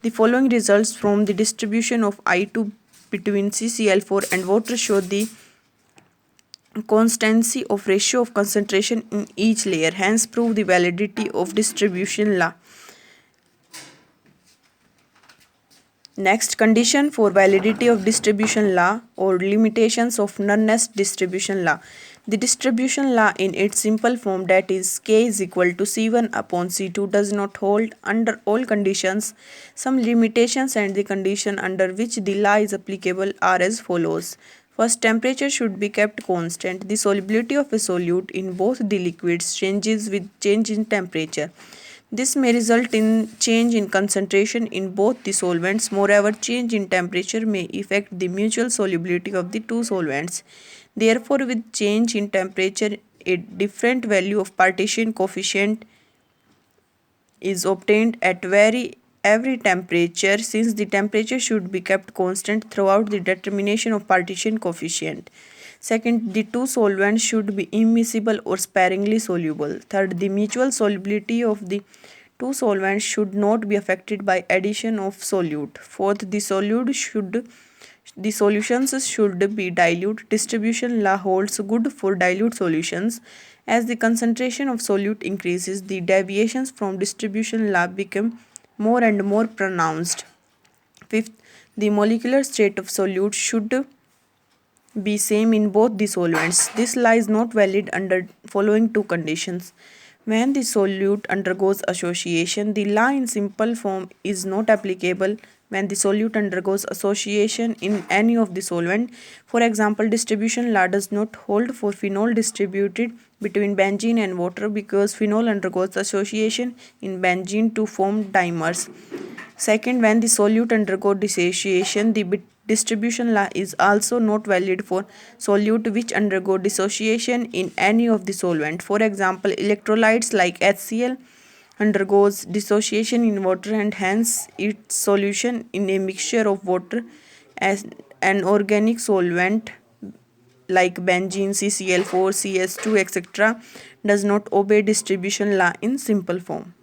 The following results from the distribution of I2 between CCl4 and water show the constancy of ratio of concentration in each layer, hence prove the validity of distribution law. Next, condition for validity of distribution law or limitations of nullness distribution law. The distribution law in its simple form, that is K is equal to C1 upon C2, does not hold under all conditions. Some limitations and the condition under which the law is applicable are as follows. First, temperature should be kept constant. The solubility of a solute in both the liquids changes with change in temperature. This may result in change in concentration in both the solvents. Moreover, change in temperature may affect the mutual solubility of the two solvents. Therefore, with change in temperature, a different value of partition coefficient is obtained at every temperature, since the temperature should be kept constant throughout the determination of partition coefficient. Second, the two solvents should be immiscible or sparingly soluble. Third, the mutual solubility of the two solvents should not be affected by addition of solute. Fourth, the solutions should be dilute. Distribution law holds good for dilute solutions. As the concentration of solute increases, the deviations from distribution law become more and more pronounced. Fifth, the molecular state of solute should be same in both the solvents. This law is not valid under following two conditions. When the solute undergoes association, the law in simple form is not applicable when the solute undergoes association in any of the solvent. For example, distribution law does not hold for phenol distributed between benzene and water, because phenol undergoes association in benzene to form dimers. Second, when the solute undergoes dissociation, the distribution law is also not valid for solute which undergo dissociation in any of the solvent. For example, electrolytes like HCl undergoes dissociation in water, and hence its solution in a mixture of water as an organic solvent like benzene, CCl4, CS2, etc. does not obey distribution law in simple form.